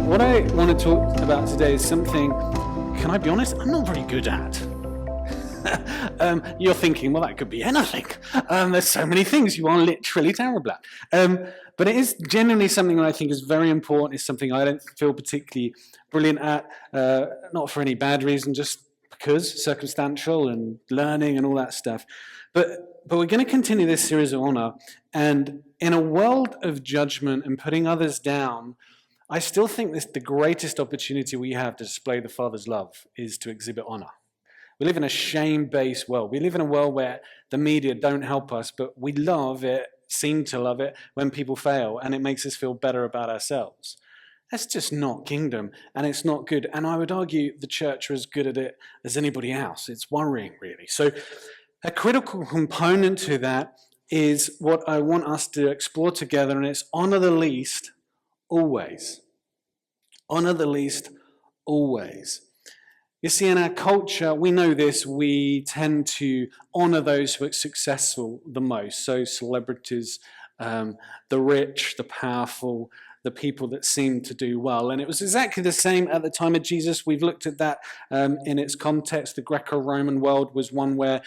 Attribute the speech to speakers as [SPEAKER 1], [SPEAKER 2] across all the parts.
[SPEAKER 1] What I want to talk about today is something, can I be honest, I'm not very good at. You're thinking, well, that could be anything. There's so many things you are literally terrible at. But it is genuinely something that I think is very important. It's something I don't feel particularly brilliant at, not for any bad reason, just because, circumstantial and learning and all that stuff. But we're going to continue this series of honor. And in a world of judgment and putting others down, I still think the greatest opportunity we have to display the Father's love is to exhibit honor. We live in a shame-based world. We live in a world where the media don't help us, but we love it, seem to love it, when people fail, and it makes us feel better about ourselves. That's just not kingdom, and it's not good. And I would argue the church are as good at it as anybody else. It's worrying, really. So a critical component to that is what I want us to explore together, and it's honor the least always. Honor the least always. You see, in our culture, we know this, we tend to honor those who are successful the most. So celebrities, the rich, the powerful, the people that seem to do well. And it was exactly the same at the time of Jesus. We've looked at that in its context. The Greco-Roman world was one where,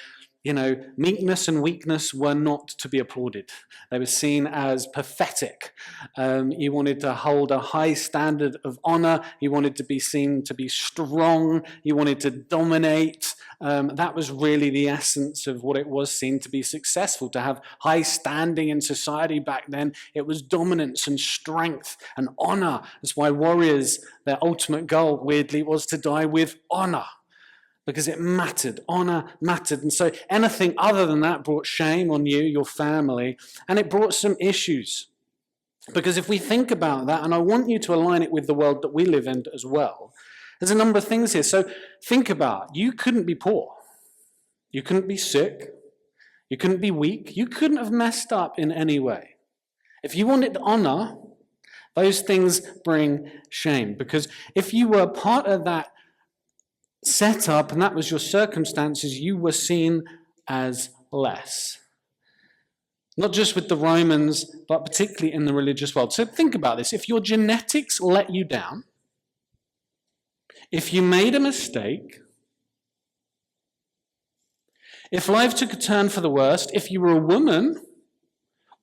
[SPEAKER 1] meekness and weakness were not to be applauded. They were seen as pathetic. You wanted to hold a high standard of honor. You wanted to be seen to be strong. You wanted to dominate. That was really the essence of what it was seen to be successful, to have high standing in society back then. It was dominance and strength and honor. That's why warriors, their ultimate goal, weirdly, was to die with honor. Because it mattered, honor mattered. And so anything other than that brought shame on you, your family, and it brought some issues. Because if we think about that, and I want you to align it with the world that we live in as well, there's a number of things here. So think about, you couldn't be poor. You couldn't be sick. You couldn't be weak. You couldn't have messed up in any way. If you wanted honor, those things bring shame. Because if you were part of that set up, and that was your circumstances, you were seen as less. Not just with the Romans, but particularly in the religious world. So think about this. If your genetics let you down, if you made a mistake, if life took a turn for the worst, if you were a woman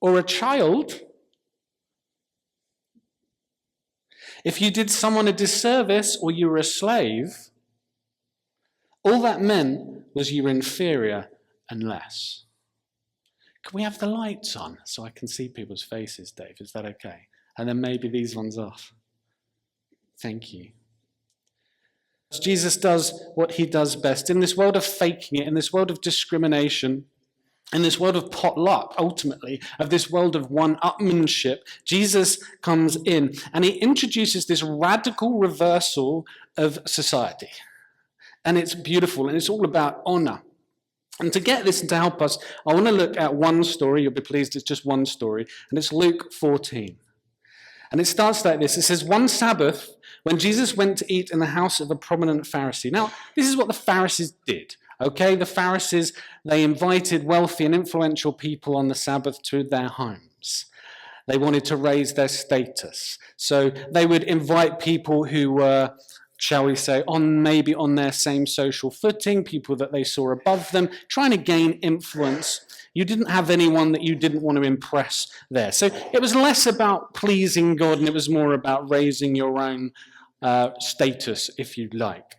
[SPEAKER 1] or a child, if you did someone a disservice or you were a slave, all that meant was you were inferior and less. Can we have the lights on so I can see people's faces, Dave? Is that okay? And then maybe these ones off. Thank you. Jesus does what he does best. In this world of faking it, in this world of discrimination, in this world of potluck, ultimately, of this world of one-upmanship, Jesus comes in and he introduces this radical reversal of society. And it's beautiful, and it's all about honor. And to get this and to help us, I want to look at one story. You'll be pleased it's just one story. And it's Luke 14. And it starts like this. It says, one Sabbath, when Jesus went to eat in the house of a prominent Pharisee. Now, this is what the Pharisees did. Okay, the Pharisees, they invited wealthy and influential people on the Sabbath to their homes. They wanted to raise their status. So they would invite people who were, shall we say, maybe on their same social footing, people that they saw above them, trying to gain influence. You didn't have anyone that you didn't want to impress there. So it was less about pleasing God, and it was more about raising your own status, if you like.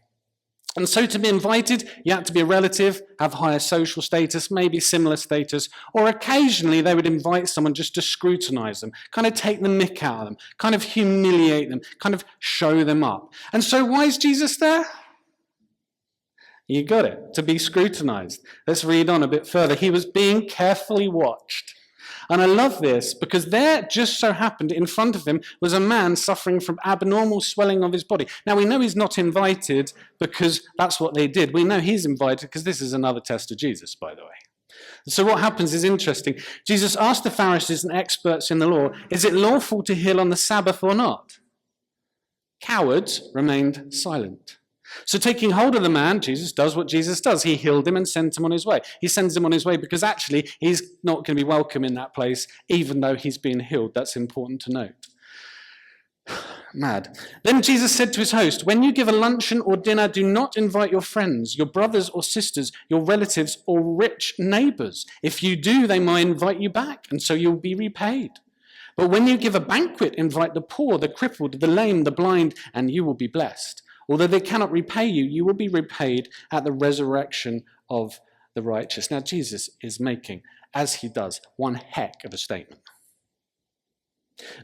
[SPEAKER 1] And so to be invited, you had to be a relative, have higher social status, maybe similar status, or occasionally they would invite someone just to scrutinize them, kind of take the mick out of them, kind of humiliate them, kind of show them up. And so why is Jesus there? You got it, to be scrutinized. Let's read on a bit further. He was being carefully watched. And I love this because there just so happened in front of him was a man suffering from abnormal swelling of his body. Now we know he's not invited because that's what they did. We know he's invited because this is another test of Jesus, by the way. So what happens is interesting. Jesus asked the Pharisees and experts in the law, is it lawful to heal on the Sabbath or not? Cowards remained silent. So taking hold of the man, Jesus does what Jesus does. He healed him and sent him on his way. He sends him on his way because actually he's not going to be welcome in that place, even though he's been healed. That's important to note. Mad. Then Jesus said to his host, when you give a luncheon or dinner, do not invite your friends, your brothers or sisters, your relatives or rich neighbors. If you do, they might invite you back, and so you'll be repaid. But when you give a banquet, invite the poor, the crippled, the lame, the blind, and you will be blessed. Although they cannot repay you, you will be repaid at the resurrection of the righteous. Now, Jesus is making, as he does, one heck of a statement.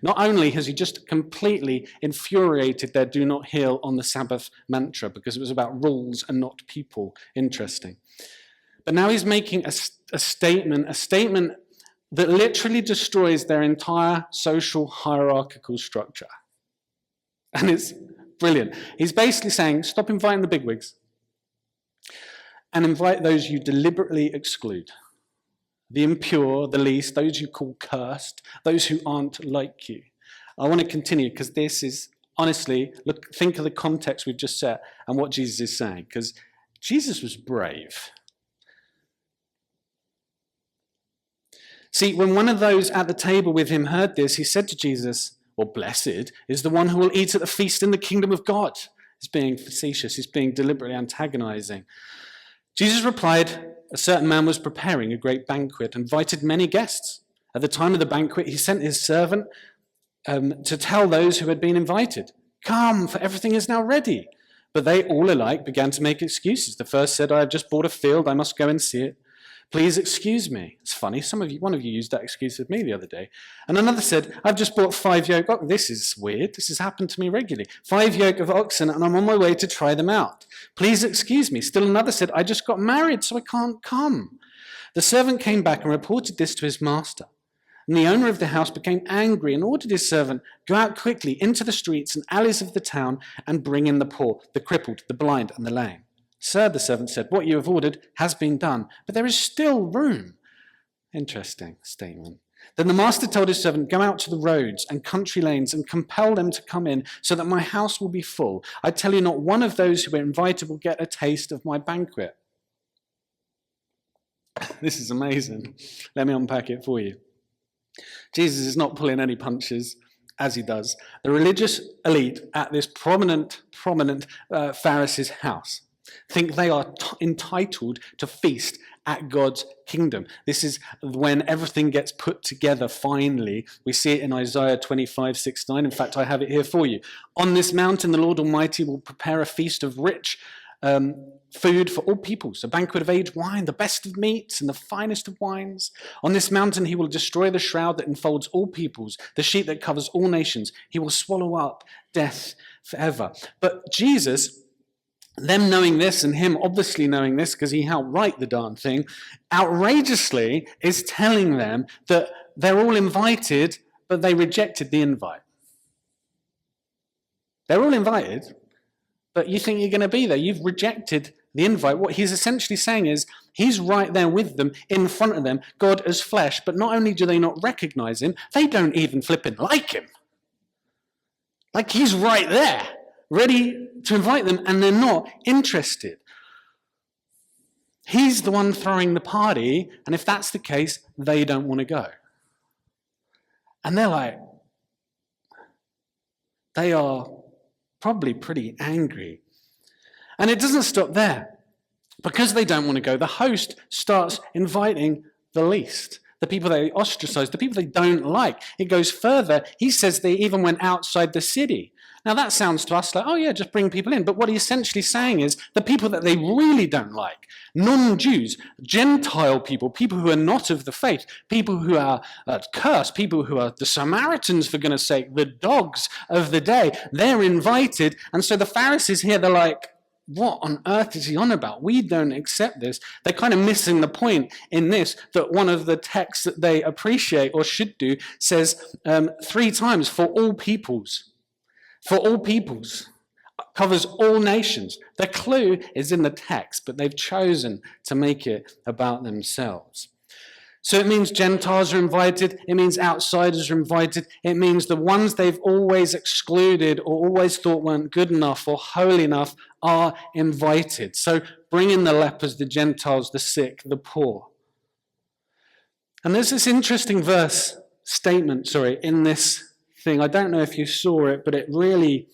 [SPEAKER 1] Not only has he just completely infuriated their do not heal on the Sabbath mantra because it was about rules and not people, interesting. But now he's making a statement that literally destroys their entire social hierarchical structure. And it's brilliant. He's basically saying, stop inviting the bigwigs and invite those you deliberately exclude. The impure, the least, those you call cursed, those who aren't like you. I want to continue because this is, honestly, think of the context we've just set and what Jesus is saying, because Jesus was brave. See, when one of those at the table with him heard this, he said to Jesus, well, blessed is the one who will eat at the feast in the kingdom of God. He's being facetious. He's being deliberately antagonizing. Jesus replied, a certain man was preparing a great banquet, invited many guests. At the time of the banquet, he sent his servant to tell those who had been invited, come, for everything is now ready. But they all alike began to make excuses. The first said, I have just bought a field, I must go and see it. Please excuse me. It's funny, one of you used that excuse with me the other day. And another said, I've just bought 5 yoke oxen. This is weird. This has happened to me regularly. 5 yoke of oxen, and I'm on my way to try them out. Please excuse me. Still another said, I just got married, so I can't come. The servant came back and reported this to his master. And the owner of the house became angry and ordered his servant, go out quickly into the streets and alleys of the town and bring in the poor, the crippled, the blind, and the lame. Sir, the servant said, what you have ordered has been done, but there is still room. Interesting statement. Then the master told his servant, go out to the roads and country lanes and compel them to come in so that my house will be full. I tell you, not one of those who are invited will get a taste of my banquet. This is amazing. Let me unpack it for you. Jesus is not pulling any punches, as he does. The religious elite at this prominent Pharisee's house think they are entitled to feast at God's kingdom. This is when everything gets put together finally. We see it in Isaiah 25:6-9. In fact, I have it here for you. On this mountain, the Lord Almighty will prepare a feast of rich food for all peoples, a banquet of aged wine, the best of meats and the finest of wines. On this mountain, he will destroy the shroud that enfolds all peoples, the sheet that covers all nations. He will swallow up death forever. But Jesus, them knowing this and him obviously knowing this because he helped write the darn thing, outrageously is telling them that they're all invited, but they rejected the invite. They're all invited, but you think you're going to be there. You've rejected the invite. What he's essentially saying is he's right there with them, in front of them, God as flesh, but not only do they not recognize him, they don't even flipping like him. Like he's right there, ready to invite them, and they're not interested. He's the one throwing the party, and if that's the case, they don't want to go. And they're like, they are probably pretty angry. And it doesn't stop there. Because they don't want to go, the host starts inviting the least, the people they ostracize, the people they don't like. It goes further. He says they even went outside the city. Now that sounds to us like, oh yeah, just bring people in. But what he's essentially saying is the people that they really don't like, non-Jews, Gentile people, people who are not of the faith, people who are cursed, people who are the Samaritans, for goodness sake, the dogs of the day, they're invited. And so the Pharisees here, they're like, what on earth is he on about? We don't accept this. They're kind of missing the point in this, that one of the texts that they appreciate or should do says 3 times, for all peoples. For all peoples, covers all nations. The clue is in the text, but they've chosen to make it about themselves. So it means Gentiles are invited, it means outsiders are invited, it means the ones they've always excluded or always thought weren't good enough or holy enough are invited. So bring in the lepers, the Gentiles, the sick, the poor. And there's this interesting statement in this thing. I don't know if you saw it, but it really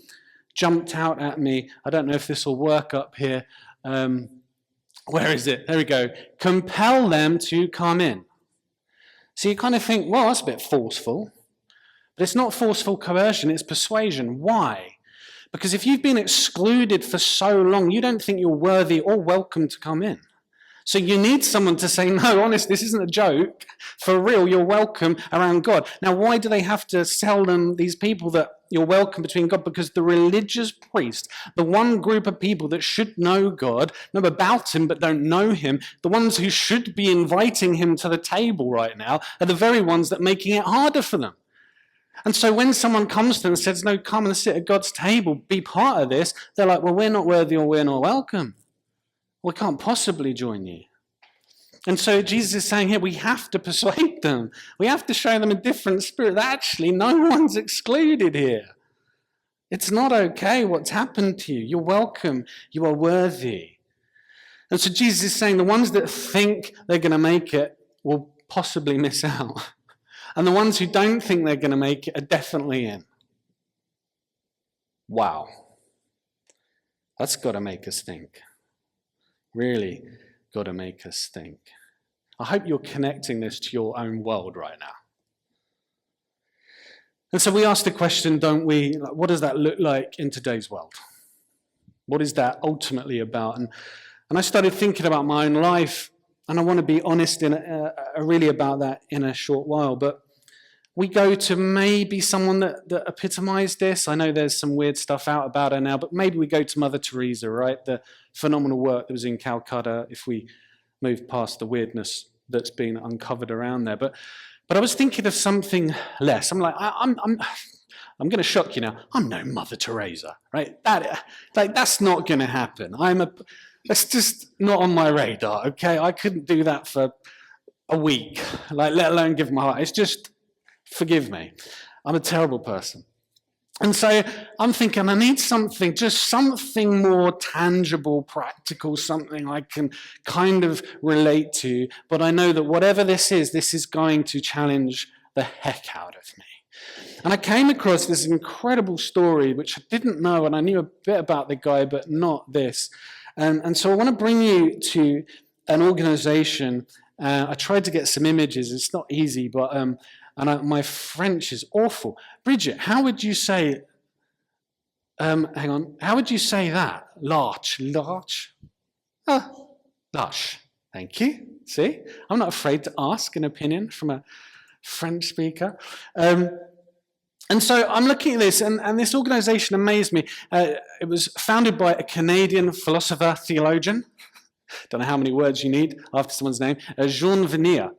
[SPEAKER 1] jumped out at me. I don't know if this will work up here. Where is it? There we go. Compel them to come in. So you kind of think, well, that's a bit forceful. But it's not forceful coercion, it's persuasion. Why? Because if you've been excluded for so long, you don't think you're worthy or welcome to come in. So you need someone to say, no, honest, this isn't a joke. For real, you're welcome around God. Now, why do they have to sell them, these people, that you're welcome between God? Because the religious priest, the one group of people that should know God, know about him but don't know him, the ones who should be inviting him to the table right now, are the very ones that are making it harder for them. And so when someone comes to them and says, no, come and sit at God's table, be part of this, they're like, well, we're not worthy or we're not welcome. We can't possibly join you. And so Jesus is saying here, we have to persuade them. We have to show them a different spirit. That actually, no one's excluded here. It's not okay what's happened to you. You're welcome. You are worthy. And so Jesus is saying the ones that think they're going to make it will possibly miss out. And the ones who don't think they're going to make it are definitely in. Wow. That's got to make us think. Really got to make us think. I hope you're connecting this to your own world right now. And so we ask the question, don't we, what does that look like in today's world? What is that ultimately about? And I started thinking about my own life, and I want to be honest really about that in a short while. But we go to maybe someone that epitomized this. I know there's some weird stuff out about her now, but maybe we go to Mother Teresa, right? The phenomenal work that was in Calcutta, if we move past the weirdness that's been uncovered around there. But I was thinking of something less. I'm like, I'm going to shock you now. I'm no Mother Teresa, right? That's not going to happen. That's just not on my radar, okay? I couldn't do that for a week, let alone give my heart. It's just, forgive me. I'm a terrible person. And so I'm thinking I need something, just something more tangible, practical, something I can kind of relate to. But I know that whatever this is going to challenge the heck out of me. And I came across this incredible story, which I didn't know, and I knew a bit about the guy, but not this. And so I want to bring you to an organization. I tried to get some images. It's not easy, but my French is awful. Bridget, how would you say, hang on, how would you say that? Large. Large. Thank you. See, I'm not afraid to ask an opinion from a French speaker. And so I'm looking at this, and this organization amazed me. It was founded by a Canadian philosopher, theologian. Don't know how many words you need after someone's name. Jean Vanier.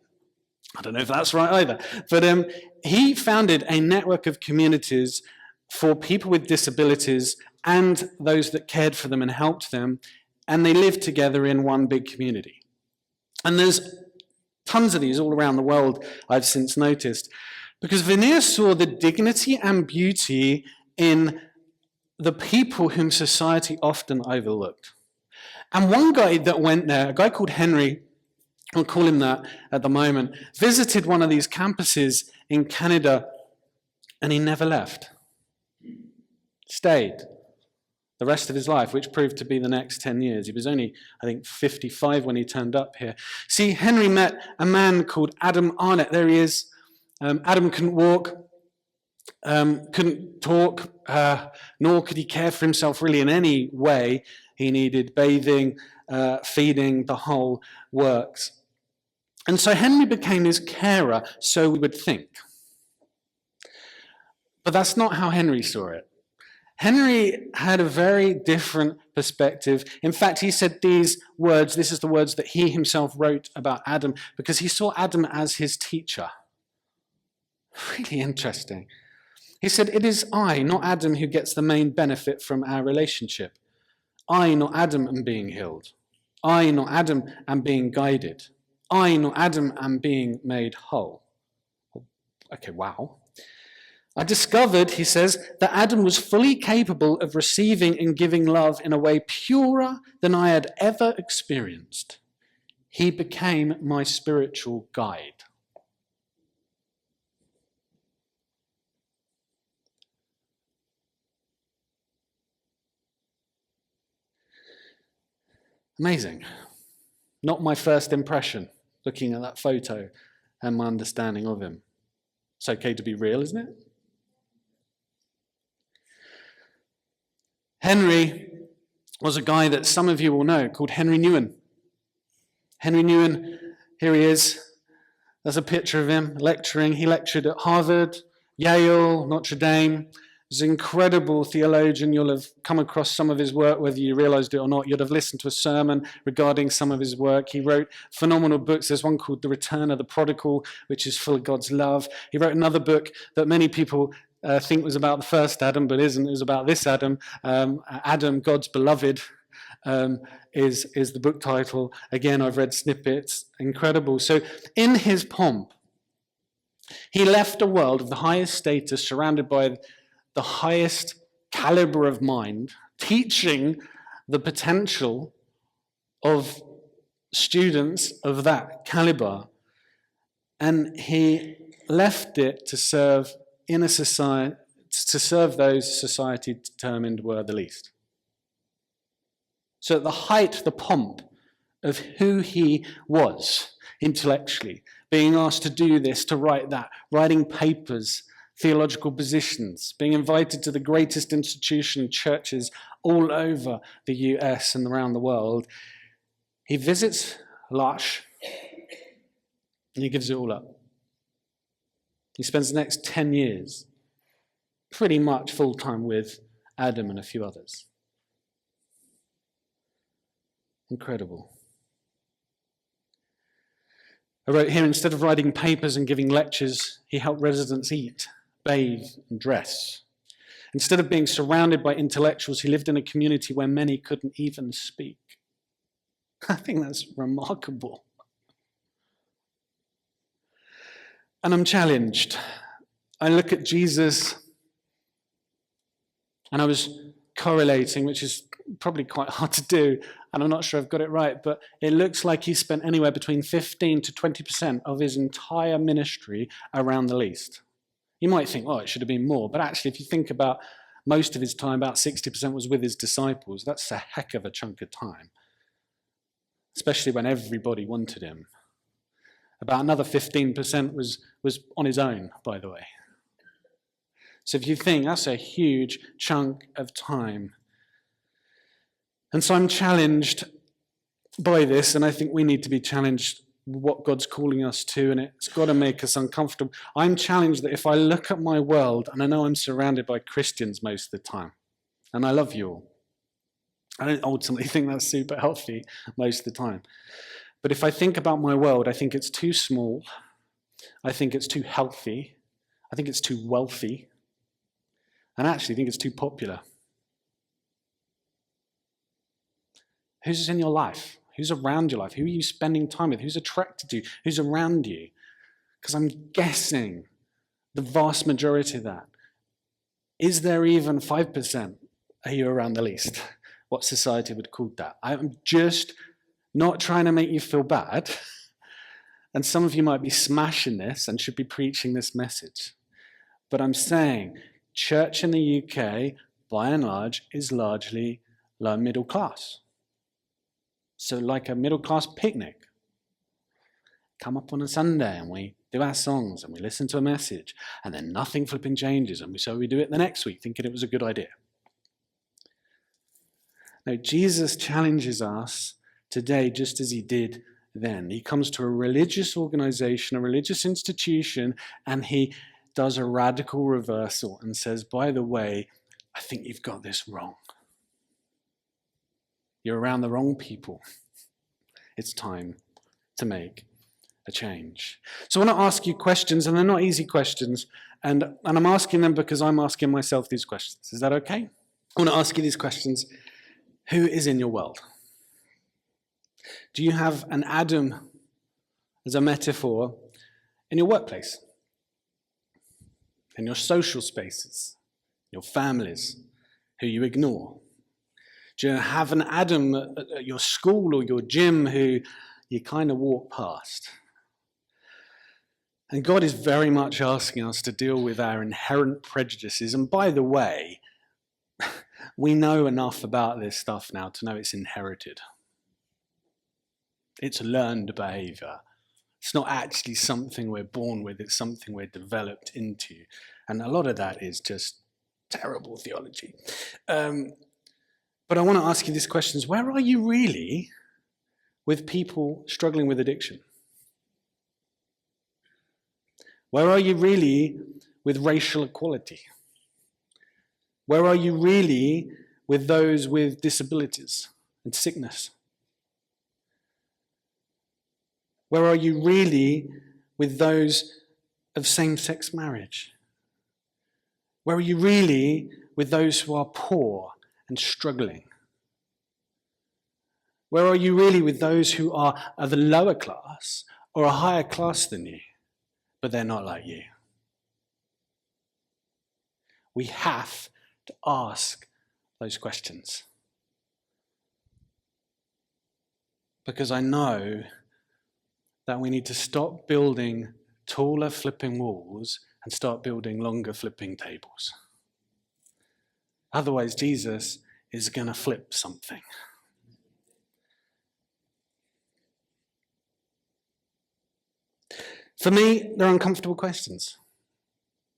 [SPEAKER 1] I don't know if that's right either. But he founded a network of communities for people with disabilities and those that cared for them and helped them, and they lived together in one big community. And there's tons of these all around the world, I've since noticed, because Vanier saw the dignity and beauty in the people whom society often overlooked. And one guy that went there, a guy called Henry, I'll call him that at the moment, visited one of these campuses in Canada, and he never left. Stayed the rest of his life, which proved to be the next 10 years. He was only, I think, 55 when he turned up here. See, Henry met a man called Adam Arnett. There he is. Adam couldn't walk, couldn't talk, nor could he care for himself really in any way. He needed bathing, feeding, the whole works. And so Henry became his carer, so we would think. But that's not how Henry saw it. Henry had a very different perspective. In fact, he said these words, this is the words that he himself wrote about Adam, because he saw Adam as his teacher. Really interesting. He said, "It is I, not Adam, who gets the main benefit from our relationship. I, not Adam, am being healed. I, not Adam, am being guided. I, not Adam, am being made whole." Okay, wow. I discovered, he says, that Adam was fully capable of receiving and giving love in a way purer than I had ever experienced. He became my spiritual guide. Amazing. Not my first impression, looking at that photo and my understanding of him. It's okay to be real, isn't it? Henry was a guy that some of you will know called Henry Newen. Henry Newen, here he is. There's a picture of him lecturing. He lectured at Harvard, Yale, Notre Dame. He's an incredible theologian. You'll have come across some of his work, whether you realized it or not. You'd have listened to a sermon regarding some of his work. He wrote phenomenal books. There's one called The Return of the Prodigal, which is full of God's love. He wrote another book that many people think was about the first Adam, but isn't. It was about this Adam. Adam, God's beloved, is the book title. Again, I've read snippets. Incredible. So in his pomp, he left a world of the highest status, surrounded by the highest caliber of mind, teaching the potential of students of that caliber. And he left it to serve in a society, to serve those society determined were the least. So at the height, the pomp of who he was intellectually, being asked to do this, to write that, writing papers, theological positions, being invited to the greatest institution churches all over the US and around the world, he visits L'Arche and he gives it all up. He spends the next 10 years pretty much full-time with Adam and a few others. Incredible. I wrote here, instead of writing papers and giving lectures, he helped residents eat, bathe, and dress. Instead of being surrounded by intellectuals, he lived in a community where many couldn't even speak. I think that's remarkable. And I'm challenged. I look at Jesus, and I was correlating, which is probably quite hard to do, and I'm not sure I've got it right, but it looks like he spent anywhere between 15 to 20% of his entire ministry around the least. You might think, oh, it should have been more, but actually, if you think about most of his time, about 60% was with his disciples. That's a heck of a chunk of time, especially when everybody wanted him. About another 15% was on his own, by the way. So if you think, that's a huge chunk of time. And so I'm challenged by this, and I think we need to be challenged what God's calling us to, and it's got to make us uncomfortable. I'm challenged that if I look at my world, and I know I'm surrounded by Christians most of the time, and I love you all. I don't ultimately think that's super healthy most of the time. But if I think about my world, I think it's too small. I think it's too healthy. I think it's too wealthy. And I actually think it's too popular. Who's in your life? Who's around your life? Who are you spending time with? Who's attracted to you? Who's around you? Because I'm guessing the vast majority of that. Is there even 5%? Are you around the least? What society would call that? I'm just not trying to make you feel bad. And some of you might be smashing this and should be preaching this message. But I'm saying church in the UK, by and large, is largely lower middle class. So like a middle class picnic. Come up on a Sunday and we do our songs and we listen to a message and then nothing flipping changes and so we do it the next week thinking it was a good idea. No, Jesus challenges us today just as he did then. He comes to a religious organization, a religious institution, and he does a radical reversal and says, by the way, I think you've got this wrong. You're around the wrong people. It's time to make a change. So I want to ask you questions, and they're not easy questions, and I'm asking them because I'm asking myself these questions. Is that okay? I want to ask you these questions. Who is in your world? Do you have an Adam as a metaphor in your workplace, in your social spaces, your families, who you ignore? Do you have an Adam at your school or your gym who you kind of walk past? And God is very much asking us to deal with our inherent prejudices. And by the way, we know enough about this stuff now to know it's inherited. It's learned behavior. It's not actually something we're born with, it's something we're developed into. And a lot of that is just terrible theology. But I want to ask you these questions. Where are you really with people struggling with addiction? Where are you really with racial equality? Where are you really with those with disabilities and sickness? Where are you really with those of same-sex marriage? Where are you really with those who are poor and struggling? Where are you really with those who are of the lower class or a higher class than you, but they're not like you? We have to ask those questions. Because I know that we need to stop building taller flipping walls and start building longer flipping tables. Otherwise, Jesus is going to flip something. For me, they're uncomfortable questions.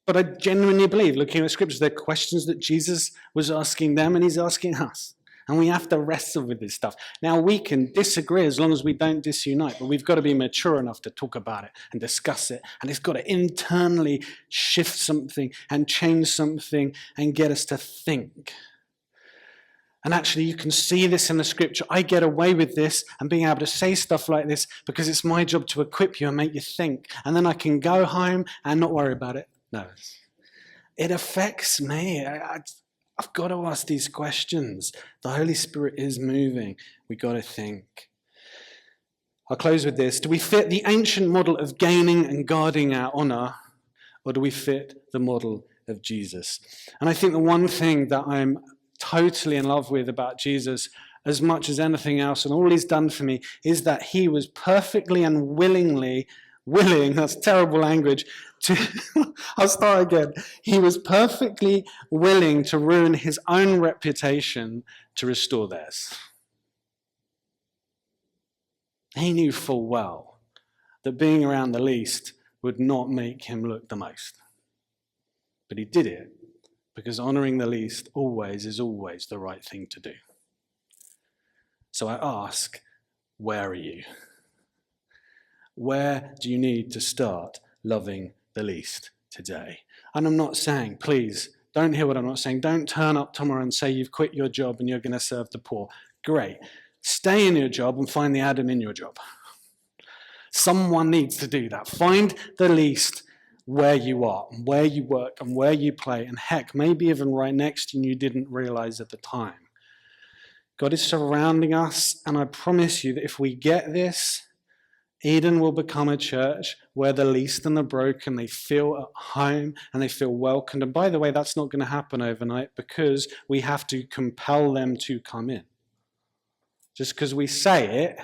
[SPEAKER 1] But I genuinely believe, looking at scriptures, they're questions that Jesus was asking them and he's asking us. And we have to wrestle with this stuff. Now, we can disagree as long as we don't disunite, but we've got to be mature enough to talk about it and discuss it. And it's got to internally shift something and change something and get us to think. And actually, you can see this in the scripture. I get away with this and being able to say stuff like this because it's my job to equip you and make you think. And then I can go home and not worry about it. No. It affects me. I've got to ask these questions. The Holy Spirit is moving. We've got to think. I'll close with this. Do we fit the ancient model of gaining and guarding our honor, or do we fit the model of Jesus? And I think the one thing that I'm totally in love with about Jesus, as much as anything else, and all he's done for me, is that he was perfectly and willingly willing, that's terrible language, to, I'll start again. He was perfectly willing to ruin his own reputation to restore theirs. He knew full well that being around the least would not make him look the most. But he did it because honoring the least always is always the right thing to do. So I ask, where are you? Where do you need to start loving the least today? And I'm not saying, please, don't hear what I'm not saying. Don't turn up tomorrow and say you've quit your job and you're going to serve the poor. Great. Stay in your job and find the Adam in your job. Someone needs to do that. Find the least where you are, and where you work, and where you play, and heck, maybe even right next to you and you didn't realize at the time. God is surrounding us, and I promise you that if we get this, Eden will become a church where the least and the broken, they feel at home and they feel welcomed. And by the way, that's not going to happen overnight because we have to compel them to come in. Just because we say it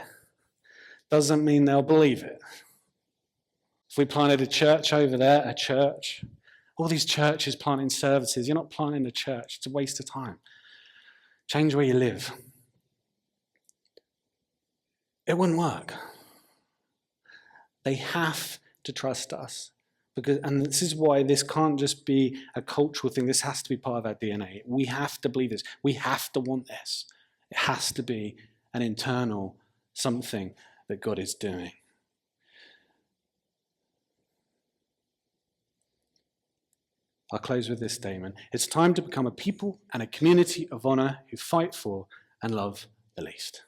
[SPEAKER 1] doesn't mean they'll believe it. If we planted a church over there, a church, all these churches planting services, you're not planting a church. It's a waste of time. Change where you live. It wouldn't work. They have to trust us. And this is why this can't just be a cultural thing. This has to be part of our DNA. We have to believe this. We have to want this. It has to be an internal something that God is doing. I'll close with this statement. It's time to become a people and a community of honor who fight for and love the least.